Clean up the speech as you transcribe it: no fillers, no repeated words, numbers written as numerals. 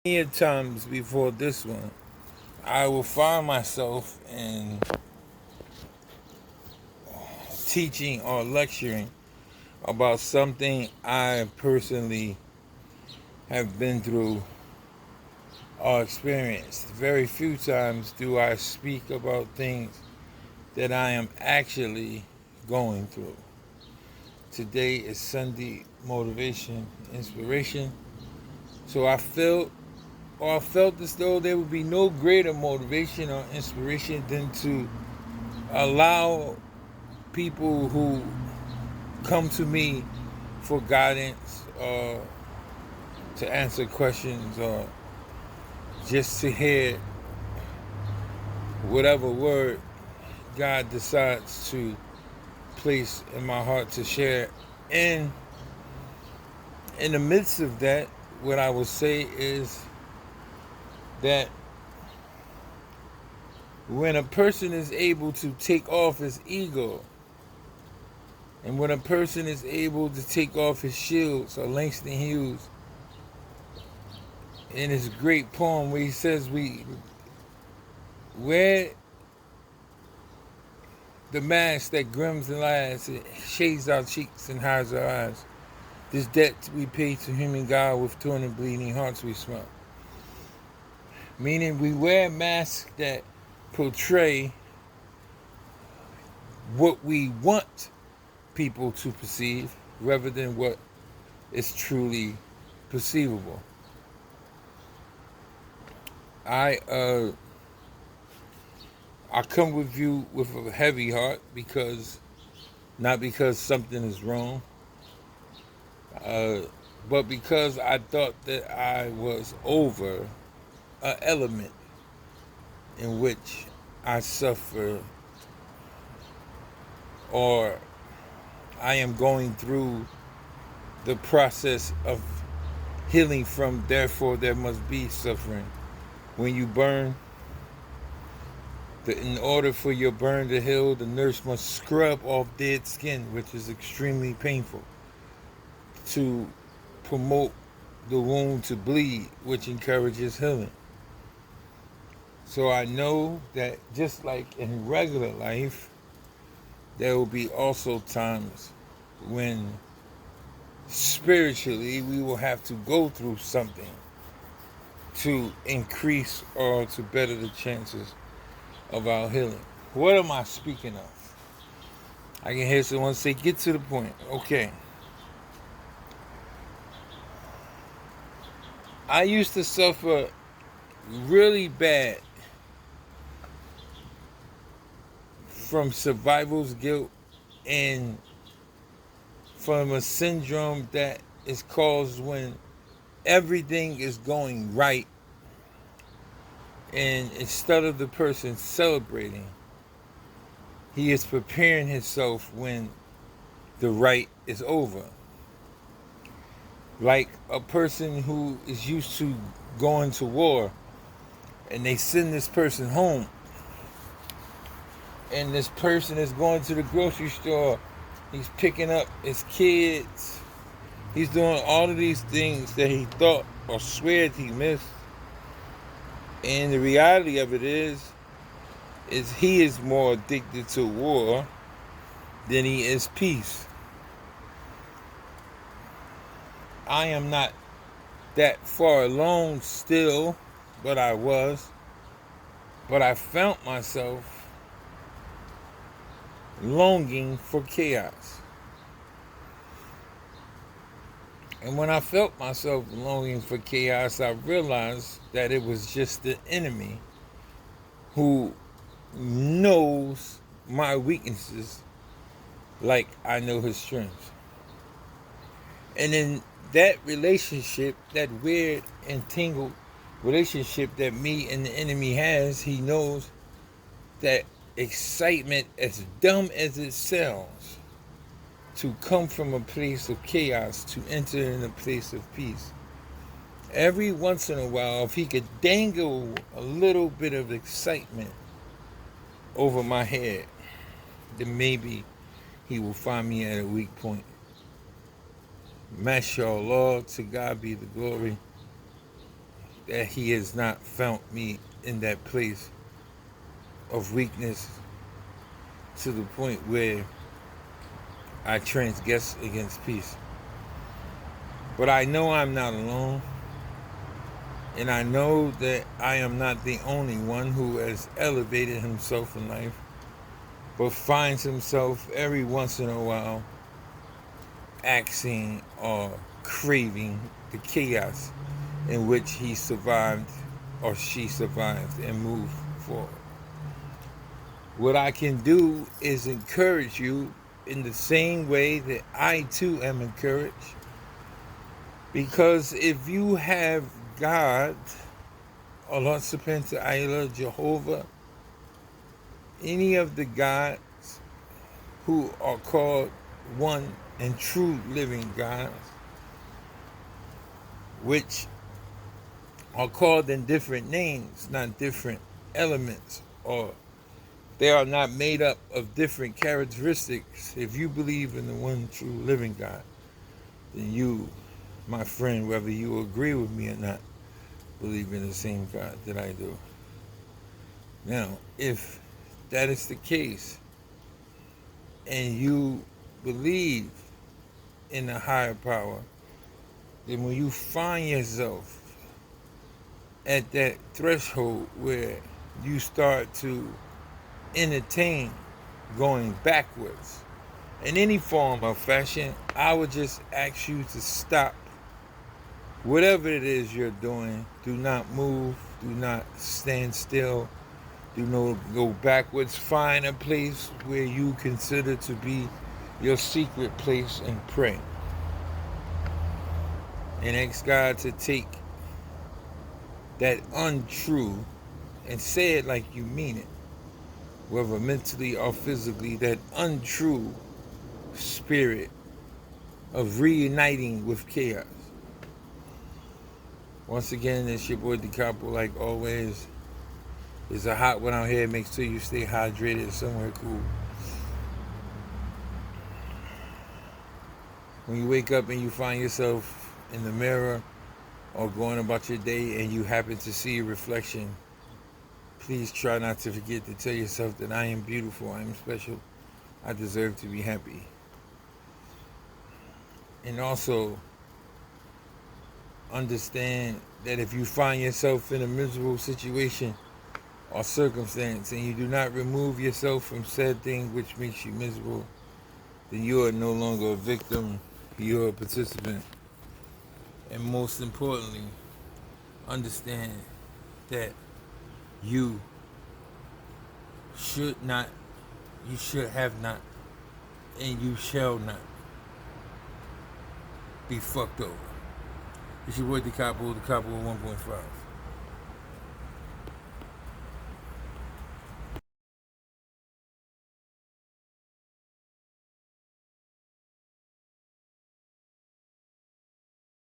Many times before this one, I will find myself in teaching or lecturing about something I personally have been through or experienced. Very few times do I speak about things that I am actually going through. Today is Sunday motivation, inspiration. So I felt as though there would be no greater motivation or inspiration than to allow people who come to me for guidance or to answer questions or just to hear whatever word God decides to place in my heart to share. And in the midst of that, what I will say is that when a person is able to take off his ego, and when a person is able to take off his shields, or Langston Hughes in his great poem where he says we wear the mask that grims and lies, it shades our cheeks and hides our eyes. This debt we pay to human God with torn and bleeding hearts we smell. Meaning we wear masks that portray what we want people to perceive rather than what is truly perceivable. I uh I come with you with a heavy heart because not because something is wrong, uh, but because I thought that I was over an element in which I suffer or I am going through the process of healing from, therefore there must be suffering. When you burn, in order for your burn to heal, the nurse must scrub off dead skin, which is extremely painful, to promote the wound to bleed, which encourages healing. So I know that just like in regular life, there will be also times when spiritually we will have to go through something to increase or to better the chances of our healing. What am I speaking of? I can hear someone say, get to the point. Okay. I used to suffer really bad from survival's guilt and from a syndrome that is caused when everything is going right, and instead of the person celebrating, he is preparing himself when the right is over. Like a person who is used to going to war and they send this person home, and this person is going to the grocery store, he's picking up his kids, he's doing all of these things that he thought or sweared he missed. And the reality of it is he is more addicted to war than he is peace. I am not that far along still, but I was. But I found myself longing for chaos. And when I felt myself longing for chaos, I realized that it was just the enemy who knows my weaknesses like I know his strengths. And in that relationship, that weird entangled relationship that me and the enemy has, he knows that excitement, as dumb as it sounds, to come from a place of chaos to enter in a place of peace. Every once in a while, if he could dangle a little bit of excitement over my head, then maybe he will find me at a weak point. Mashallah, to God be the glory. that he has not found me in that place of weakness to the point where I transgress against peace. But I know I'm not alone, and I know that I am not the only one who has elevated himself in life, but finds himself every once in a while asking or craving the chaos in which he survived or she survived and moved forward. What I can do is encourage you in the same way that I too am encouraged. Because if you have God, Allah subhanahu wa ta'ala, Jehovah, any of the gods who are called one and true living gods, which are called in different names, not different elements, or they are not made up of different characteristics. If you believe in the one true living God, then you, my friend, whether you agree with me or not, believe in the same God that I do. Now, if that is the case, and you believe in a higher power, then when you find yourself at that threshold where you start to entertain going backwards in any form or fashion, I would just ask you to stop whatever it is you're doing. Do not move, do not stand still, do not go backwards. Find a place where you consider to be your secret place and pray. And ask God to take that untrue and say it like you mean it, whether mentally or physically, that untrue spirit of reuniting with chaos. Once again, it's your boy Decopbo, like always. It's a hot one out here. Make sure you stay hydrated somewhere cool. When you wake up and you find yourself in the mirror or going about your day and you happen to see a reflection, please try not to forget to tell yourself that I am beautiful, I am special, I deserve to be happy. And also understand that if you find yourself in a miserable situation or circumstance and you do not remove yourself from said thing which makes you miserable, then you are no longer a victim, you're a participant. And most importantly, understand that you should not, you should have not, and you shall not be fucked over. It's your boy Decopbo 1.5.